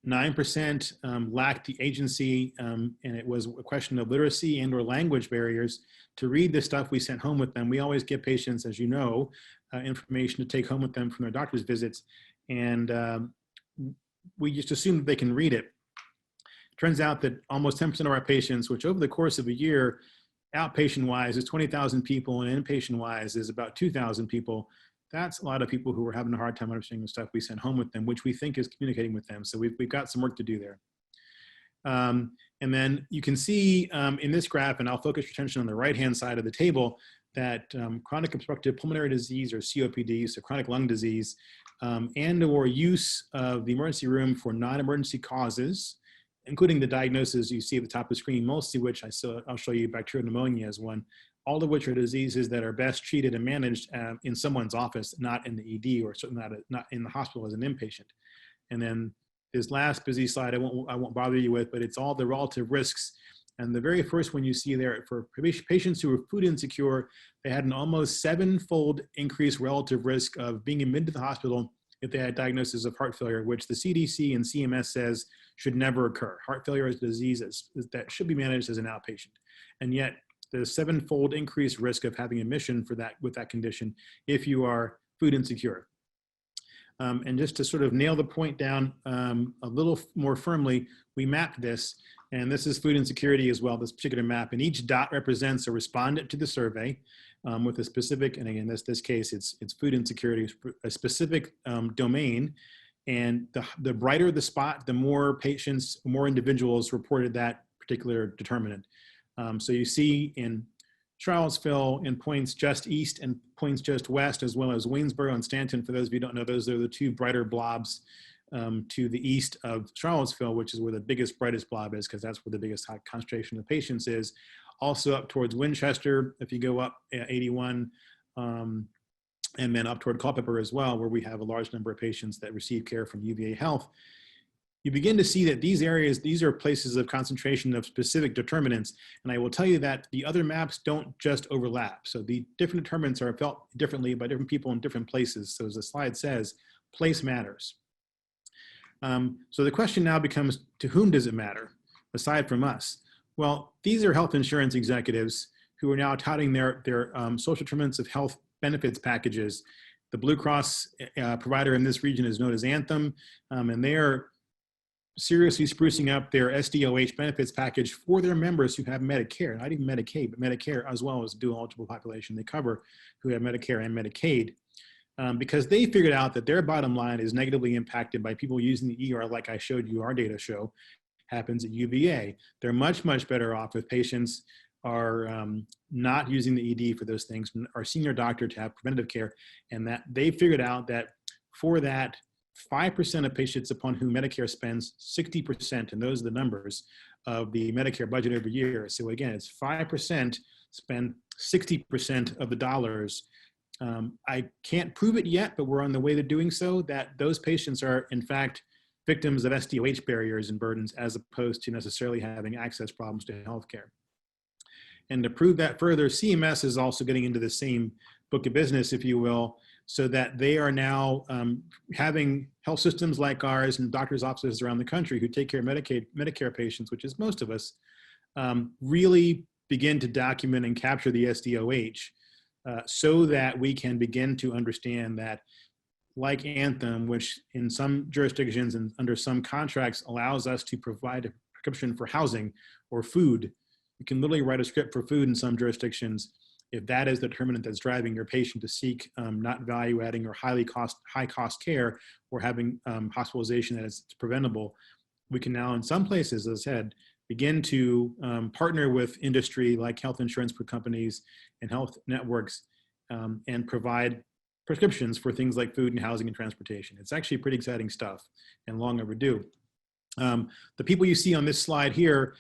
B: 9% lacked the agency, and it was a question of literacy and or language barriers to read the stuff we sent home with them. We always give patients, as you know, information to take home with them from their doctor's visits, and we just assume that they can read it. Turns out that almost 10% of our patients, which over the course of a year, outpatient-wise is 20,000 people, and inpatient-wise is about 2,000 people. That's a lot of people who are having a hard time understanding the stuff we sent home with them, which we think is communicating with them. So we've got some work to do there. And then you can see in this graph, and I'll focus your attention on the right-hand side of the table, that chronic obstructive pulmonary disease, or COPD, so chronic lung disease, and or use of the emergency room for non-emergency causes, including the diagnosis you see at the top of the screen, mostly which I'll show you bacterial pneumonia as one, all of which are diseases that are best treated and managed in someone's office, not in the ED, or certainly not in the hospital as an inpatient. And then this last busy slide I won't bother you with, but it's all the relative risks. And the very first one you see there, for patients who were food insecure, they had an almost 7-fold increased relative risk of being admitted to the hospital if they had diagnosis of heart failure, which the CDC and CMS says should never occur. Heart failure is a disease that should be managed as an outpatient. And yet the 7-fold increased risk of having admission for that with that condition if you are food insecure. And just to sort of nail the point down a little more firmly, we mapped this, and this is food insecurity as well, this particular map, and each dot represents a respondent to the survey with a specific, and again, this case, it's food insecurity, a specific domain, and the brighter the spot, the more patients, more individuals reported that particular determinant. So you see in Charlottesville and points just east and points just west, as well as Waynesboro and Stanton. For those of you who don't know, those are the two brighter blobs to the east of Charlottesville, which is where the biggest, brightest blob is, because that's where the biggest high concentration of patients is. Also up towards Winchester, if you go up 81, and then up toward Culpeper as well, where we have a large number of patients that receive care from UVA Health. You begin to see that these areas, these are places of concentration of specific determinants. And I will tell you that the other maps don't just overlap. So the different determinants are felt differently by different people in different places. So as the slide says, place matters. So the question now becomes, to whom does it matter, aside from us? Well, these are health insurance executives who are now touting their social determinants of health benefits packages. The Blue Cross provider in this region is known as Anthem, and they are seriously sprucing up their SDOH benefits package for their members who have Medicare, not even Medicaid, but Medicare as well as dual eligible population they cover who have Medicare and Medicaid. Because they figured out that their bottom line is negatively impacted by people using the ER, like I showed you, our data show happens at UVA. They're much, much better off if patients are not using the ED for those things, or senior doctor to have preventative care, and that they figured out that for that 5% of patients upon whom Medicare spends 60%, and those are the numbers of the Medicare budget every year. So again, it's 5% spend 60% of the dollars. I can't prove it yet, but we're on the way to doing so, that those patients are in fact victims of SDOH barriers and burdens as opposed to necessarily having access problems to healthcare. And to prove that further, CMS is also getting into the same book of business, if you will, so that they are now having health systems like ours and doctors' offices around the country who take care of Medicare patients, which is most of us, really begin to document and capture the SDOH so that we can begin to understand that, like Anthem, which in some jurisdictions and under some contracts allows us to provide a prescription for housing or food. You can literally write a script for food in some jurisdictions if that is the determinant that's driving your patient to seek not value-adding or high-cost care, or having hospitalization that is preventable. We can now, in some places, as I said, begin to partner with industry like health insurance companies and health networks and provide prescriptions for things like food and housing and transportation. It's actually pretty exciting stuff and long overdue. The people you see on this slide here,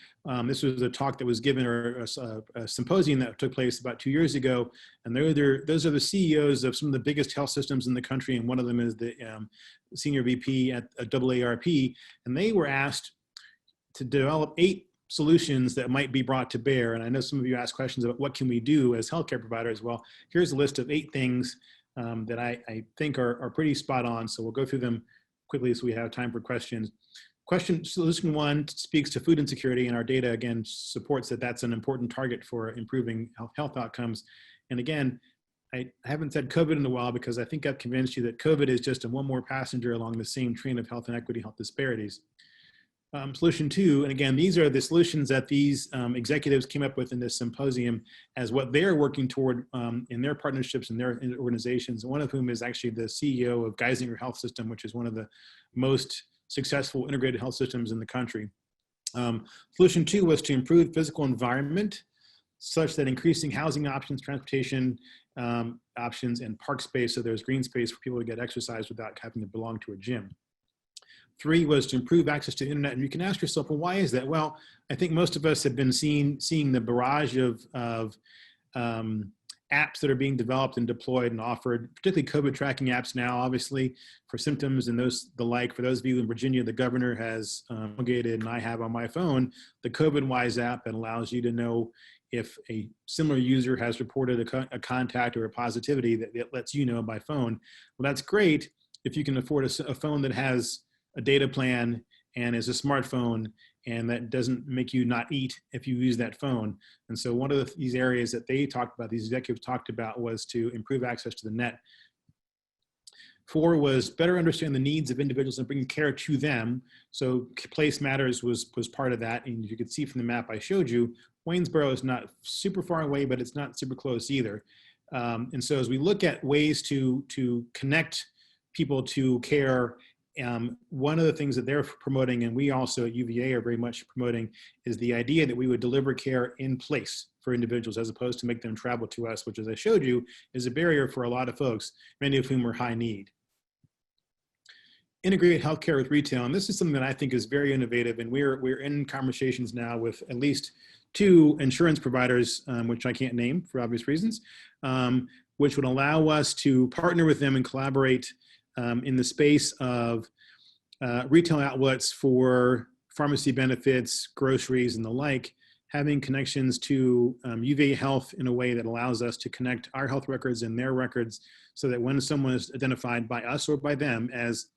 B: this was a talk that was given, or a symposium that took place about 2 years ago, and those are the CEOs of some of the biggest health systems in the country, and one of them is the senior VP at AARP, and they were asked to develop 8 solutions that might be brought to bear. And I know some of you asked questions about what can we do as healthcare providers. Well, here's a list of 8 things that I think are pretty spot on, so we'll go through them quickly so we have time for questions. Solution 1 speaks to food insecurity, and our data again supports that that's an important target for improving health outcomes. And again, I haven't said COVID in a while because I think I've convinced you that COVID is just one more passenger along the same train of health inequity, health disparities. Solution 2, and again, these are the solutions that these executives came up with in this symposium as what they're working toward in their partnerships and their organizations, one of whom is actually the CEO of Geisinger Health System, which is one of the most successful integrated health systems in the country. Solution 2 was to improve physical environment such that increasing housing options, transportation options, and park space, so there's green space for people to get exercise without having to belong to a gym. 3 was to improve access to the internet. And you can ask yourself, well, why is that? Well, I think most of us have been seeing the barrage of apps that are being developed and deployed and offered, particularly COVID tracking apps now, obviously, for symptoms and the like. For those of you in Virginia, the governor has promulgated, and I have on my phone, the COVID-Wise app that allows you to know if a similar user has reported a contact or a positivity that lets you know by phone. Well, that's great if you can afford a phone that has a data plan and is a smartphone, and that doesn't make you not eat if you use that phone. And so one of these areas that they talked about, these executives talked about, was to improve access to the net. 4 was better understand the needs of individuals and bring care to them. So place matters was part of that. And you could see from the map I showed you, Waynesboro is not super far away, but it's not super close either. And so as we look at ways to connect people to care, one of the things that they're promoting, and we also at UVA are very much promoting, is the idea that we would deliver care in place for individuals as opposed to make them travel to us, which, as I showed you, is a barrier for a lot of folks, many of whom are high need. Integrate healthcare with retail, and this is something that I think is very innovative, and we're in conversations now with at least 2 insurance providers, which I can't name for obvious reasons, which would allow us to partner with them and collaborate in the space of retail outlets for pharmacy benefits, groceries, and the like, having connections to UVA Health in a way that allows us to connect our health records and their records so that when someone is identified by us or by them as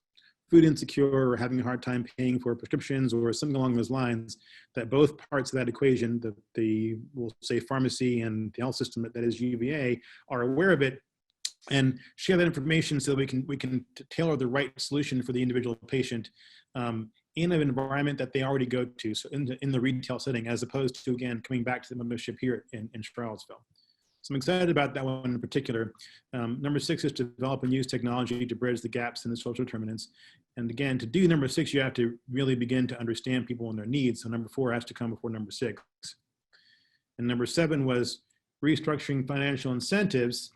B: food insecure or having a hard time paying for prescriptions or something along those lines, that both parts of that equation, we'll say pharmacy and the health system that is UVA, are aware of it and share that information so that we can tailor the right solution for the individual patient in an environment that they already go to, so in the retail setting, as opposed to, again, coming back to the membership here in Charlottesville. So I'm excited about that one in particular. Number 6 is to develop and use technology to bridge the gaps in the social determinants. And again, to do number 6, you have to really begin to understand people and their needs. So number 4 has to come before number 6. And number 7 was restructuring financial incentives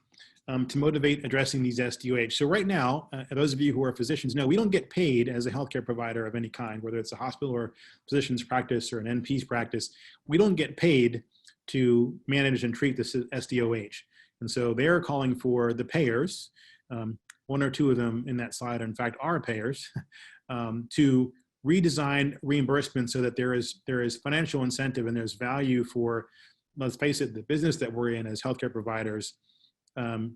B: to motivate addressing these SDOH. So right now, those of you who are physicians know we don't get paid as a healthcare provider of any kind, whether it's a hospital or physician's practice or an NP's practice. We don't get paid to manage and treat this SDOH. And so they're calling for the payers, 1 or 2 of them in that slide, in fact, are payers, to redesign reimbursement so that there is financial incentive and there's value for, let's face it, the business that we're in as healthcare providers,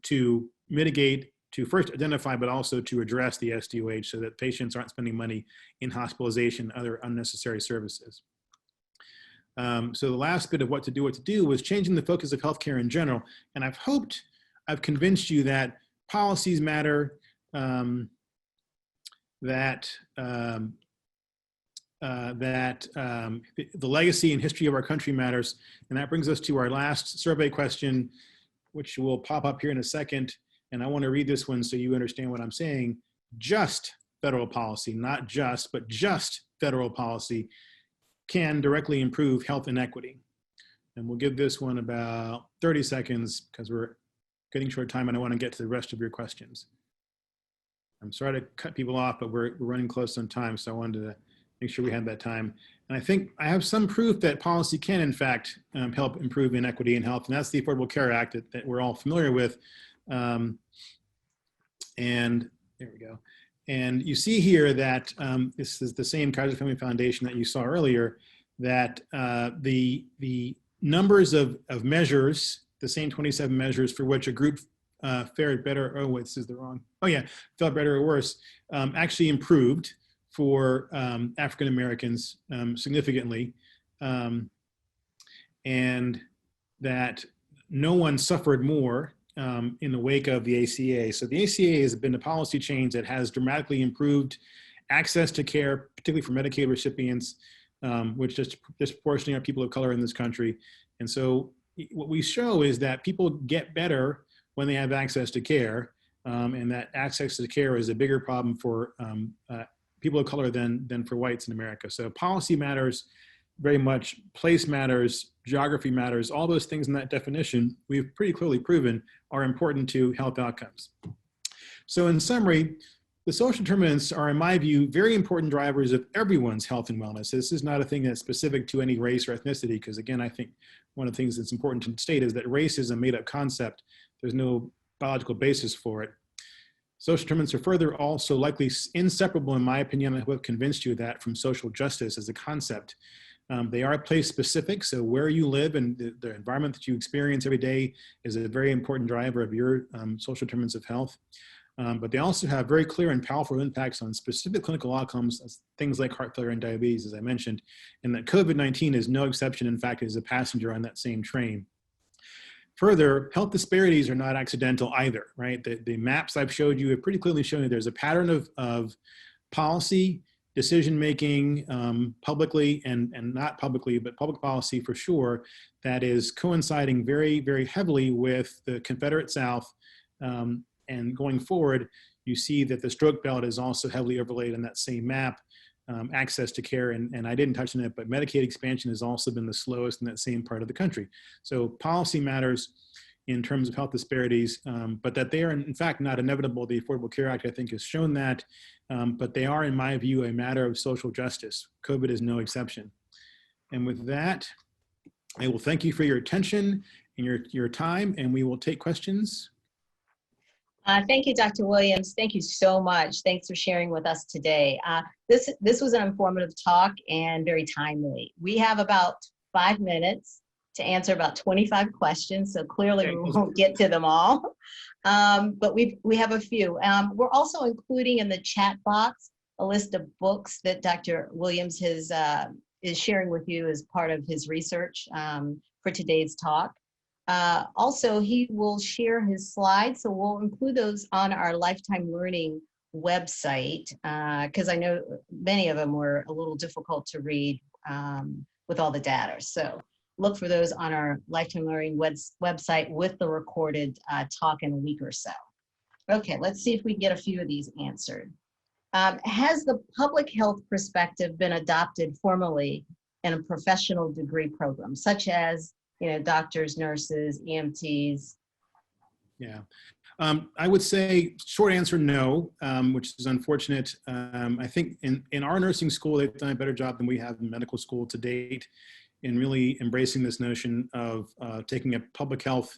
B: to mitigate, to first identify, but also to address the SDOH so that patients aren't spending money in hospitalization, other unnecessary services. So the last bit of what to do was changing the focus of healthcare in general. And I've hoped I've convinced you that policies matter, that the legacy and history of our country matters. And that brings us to our last survey question, which will pop up here in a second. And I want to read this one so you understand what I'm saying. Just federal policy, not just, but just federal policy can directly improve health inequity. And we'll give this one about 30 seconds because we're getting short time and I want to get to the rest of your questions. I'm sorry to cut people off, but we're running close on time, so I wanted to make sure we had that time. And I think I have some proof that policy can, in fact, help improve inequity in health, and that's the Affordable Care Act that we're all familiar with. And there we go. And you see here that this is the same Kaiser Family Foundation that you saw earlier, that the numbers of measures, the same 27 measures for which a group fared better, this is the wrong, felt better or worse, actually improved for African Americans significantly, and that no one suffered more in the wake of the ACA. So the ACA has been a policy change that has dramatically improved access to care, particularly for Medicaid recipients, which disproportionately are people of color in this country. And so what we show is that people get better when they have access to care, and that access to care is a bigger problem for people of color than for whites in America. So policy matters very much, place matters, geography matters, all those things in that definition we've pretty clearly proven are important to health outcomes. So in summary, the social determinants are, in my view, very important drivers of everyone's health and wellness. This is not a thing that's specific to any race or ethnicity, because again, I think one of the things that's important to state is that race is a made-up concept. There's no biological basis for it. Social determinants are further also likely inseparable, in my opinion. I have convinced you of that from social justice as a concept. They are place specific, so where you live and the environment that you experience every day is a very important driver of your social determinants of health. But they also have very clear and powerful impacts on specific clinical outcomes, things like heart failure and diabetes, as I mentioned, and that COVID-19 is no exception. In fact, is a passenger on that same train. Further, health disparities are not accidental either, right? The maps I've showed you have pretty clearly shown you there's a pattern of policy, decision-making publicly and not publicly, but public policy for sure, that is coinciding very, very heavily with the Confederate South. And going forward, you see that the stroke belt is also heavily overlaid on that same map. Access to care, and I didn't touch on it, but Medicaid expansion has also been the slowest in that same part of the country. So policy matters in terms of health disparities, but that they are in fact not inevitable. The Affordable Care Act, I think, has shown that, but they are, in my view, a matter of social justice. COVID is no exception. And with that, I will thank you for your attention and your time, and we will take questions.
A: Thank you, Dr. Williams. Thank you so much. Thanks for sharing with us today. This was an informative talk and very timely. We have about 5 minutes to answer about 25 questions, so clearly we won't get to them all, but we have a few. We're also including in the chat box a list of books that Dr. Williams is sharing with you as part of his research for today's talk. Also, he will share his slides, so we'll include those on our Lifetime Learning website, because I know many of them were a little difficult to read with all the data. So look for those on our Lifetime Learning website with the recorded talk in a week or so. Okay, let's see if we get a few of these answered. Has the public health perspective been adopted formally in a professional degree program, such as, doctors, nurses, EMTs?
B: Yeah, I would say short answer, no, which is unfortunate. I think in our nursing school, they've done a better job than we have in medical school to date in really embracing this notion of taking a public health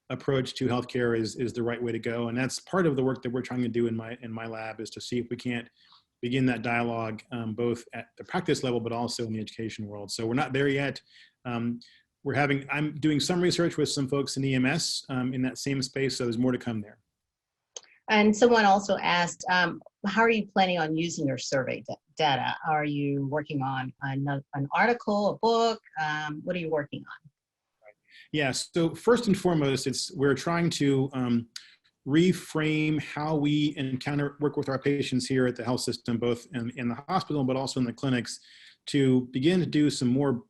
B: approach to healthcare is the right way to go. And that's part of the work that we're trying to do in my lab, is to see if we can't begin that dialogue both at the practice level, but also in the education world. So we're not there yet. I'm doing some research with some folks in EMS in that same space, so there's more to come there.
A: And someone also asked, how are you planning on using your survey data? Are you working on an article, a book? What are you working on?
B: Yeah, so first and foremost, we're trying to reframe how we work with our patients here at the health system, both in the hospital, but also in the clinics, to begin to do some more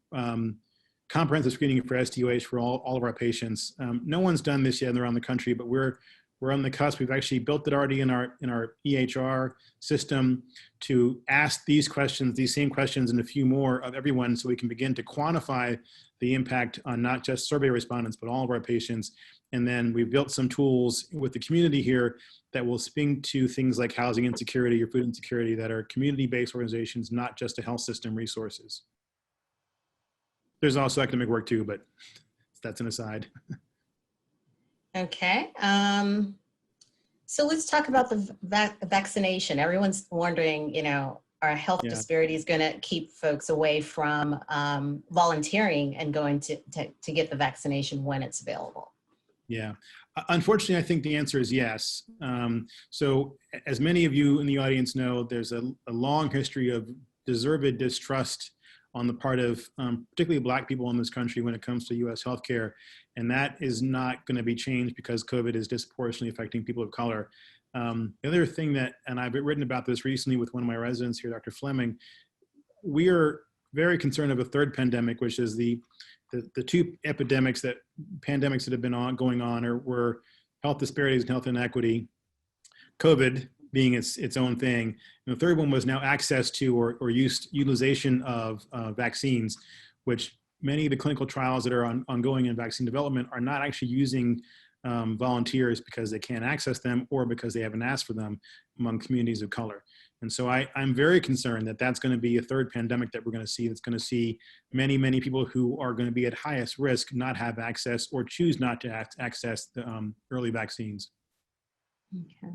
B: comprehensive screening for STOH for all of our patients. No one's done this yet around the country, but we're on the cusp. We've actually built it already in our EHR system to ask these same questions and a few more of everyone, so we can begin to quantify the impact on not just survey respondents, but all of our patients. And then we've built some tools with the community here that will speak to things like housing insecurity or food insecurity that are community-based organizations, not just a health system resources. There's also academic work too, but that's an aside.
A: Okay. So let's talk about the vaccination. Everyone's wondering, are health disparities going to keep folks away from volunteering and going to get the vaccination when it's available?
B: Yeah, unfortunately, I think the answer is yes. So as many of you in the audience know, there's a long history of deserved distrust on the part of particularly Black people in this country when it comes to U.S. healthcare. And that is not going to be changed because COVID is disproportionately affecting people of color. The other thing and I've written about this recently with one of my residents here, Dr. Fleming, we are very concerned of a third pandemic, which is the two pandemics that have been going on were health disparities and health inequity, COVID being its own thing. And the third one was now access to or utilization of vaccines, which many of the clinical trials that are ongoing in vaccine development are not actually using volunteers because they can't access them or because they haven't asked for them among communities of color. And so I'm very concerned that that's going to be a third pandemic that we're going to see. That's going to see many, many people who are going to be at highest risk not have access or choose not to access the early vaccines.
A: Okay.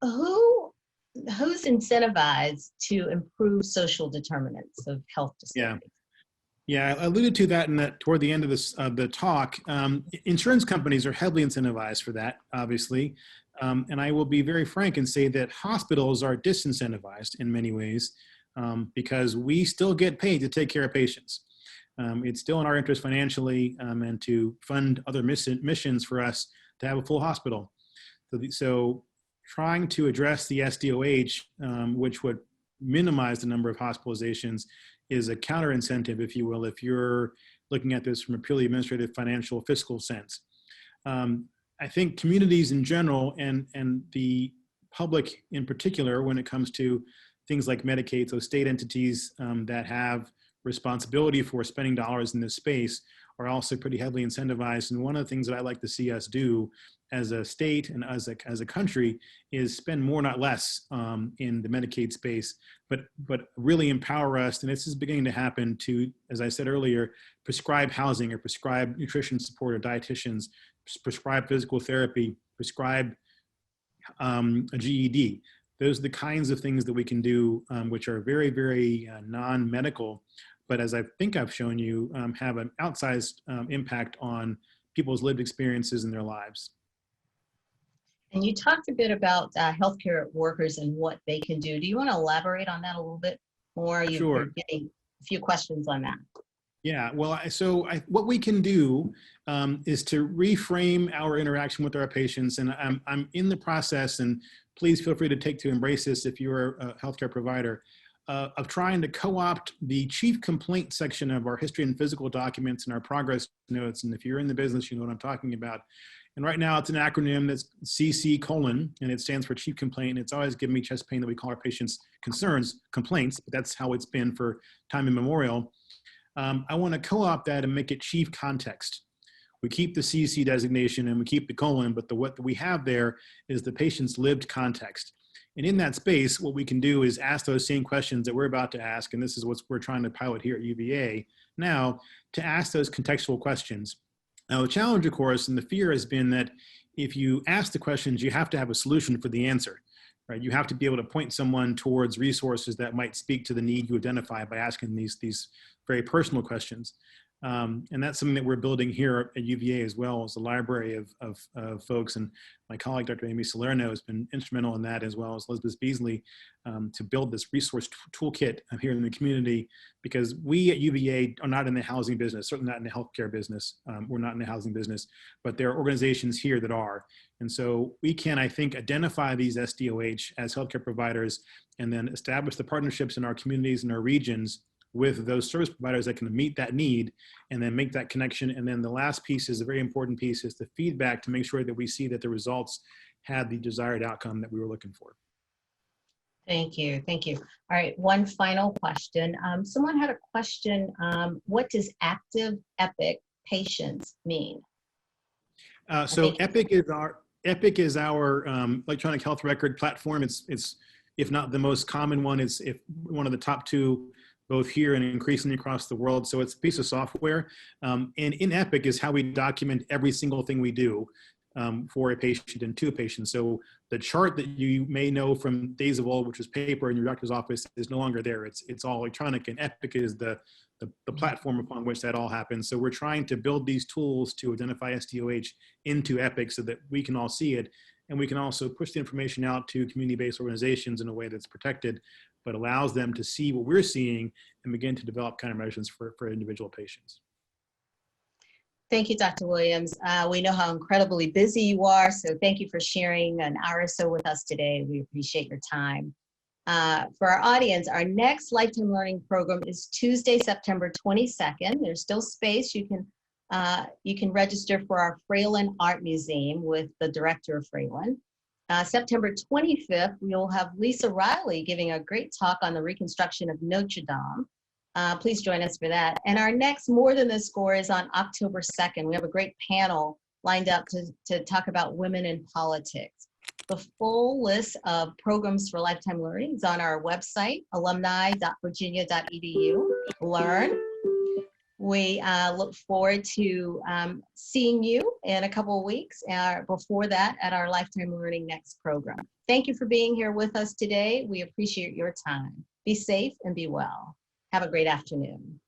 A: Who's incentivized to improve social determinants of health disparities?
B: Yeah, I alluded to that toward the end of the talk. Insurance companies are heavily incentivized for that, obviously. And I will be very frank and say that hospitals are disincentivized in many ways because we still get paid to take care of patients. It's still in our interest financially and to fund other missions for us to have a full hospital. So trying to address the SDOH, which would minimize the number of hospitalizations, is a counter incentive, if you will, if you're looking at this from a purely administrative, financial, fiscal sense. I think communities in general and the public in particular, when it comes to things like Medicaid, so state entities that have responsibility for spending dollars in this space are also pretty heavily incentivized. And one of the things that I like to see us do as a state and as a country is spend more, not less, in the Medicaid space, but really empower us. And this is beginning to happen to, as I said earlier, prescribe housing or prescribe nutrition support or dietitians, prescribe physical therapy, prescribe a GED. Those are the kinds of things that we can do, which are very, very non-medical, but as I think I've shown you, have an outsized impact on people's lived experiences in their lives.
A: And you talked a bit about healthcare workers and what they can do. Do you want to elaborate on that a little bit more?
B: Sure.
A: You're getting a few questions on that.
B: Yeah, well, what we can do is to reframe our interaction with our patients, and I'm in the process, and please feel free to embrace this if you're a healthcare provider, of trying to co-opt the chief complaint section of our history and physical documents and our progress notes. And if you're in the business, you know what I'm talking about. And right now it's an acronym that's CC:, and it stands for chief complaint. It's always given me chest pain that we call our patients concerns complaints, but that's how it's been for time immemorial. I want to co-opt that and make it chief context. We keep the CC designation and we keep the colon, but what we have there is the patient's lived context. And in that space, what we can do is ask those same questions that we're about to ask, and this is what we're trying to pilot here at UVA now, to ask those contextual questions. Now, the challenge, of course, and the fear has been that if you ask the questions, you have to have a solution for the answer, right? You have to be able to point someone towards resources that might speak to the need you identify by asking these very personal questions. And that's something that we're building here at UVA as well as a library of folks. And my colleague, Dr. Amy Salerno, has been instrumental in that, as well as Elizabeth Beasley, to build this resource toolkit here in the community, because we at UVA are not in the housing business, certainly not in the healthcare business. We're not in the housing business, but there are organizations here that are. And so we can, I think, identify these SDOH as healthcare providers and then establish the partnerships in our communities and our regions with those service providers that can meet that need and then make that connection. And then the last piece is a very important piece, is the feedback to make sure that we see that the results had the desired outcome that we were looking for.
A: Thank you. Thank you. All right, one final question. Someone had a question. What does active EPIC patients mean?
B: So EPIC is our electronic health record platform. It's if not the most common one, it's one of the top two, both here and increasingly across the world. So it's a piece of software. And in EPIC is how we document every single thing we do for a patient and to a patient. So the chart that you may know from days of old, which was paper in your doctor's office, is no longer there. It's all electronic, and EPIC is the platform upon which that all happens. So we're trying to build these tools to identify SDOH into EPIC so that we can all see it. And we can also push the information out to community-based organizations in a way that's protected, but allows them to see what we're seeing and begin to develop countermeasures for individual patients.
A: Thank you, Dr. Williams. We know how incredibly busy you are, so thank you for sharing an hour or so with us today. We appreciate your time. For our audience, our next Lifetime Learning program is Tuesday, September 22nd. There's still space. You can register for our Fralin Art Museum with the director of Fralin. September 25th, we'll have Lisa Riley giving a great talk on the reconstruction of Notre Dame. Please join us for that. And our next More Than the Score is on October 2nd. We have a great panel lined up to talk about women in politics. The full list of programs for Lifetime Learning is on our website, alumni.virginia.edu. Learn. We look forward to seeing you in a couple of weeks before that at our Lifetime Learning Next program. Thank you for being here with us today. We appreciate your time. Be safe and be well. Have a great afternoon.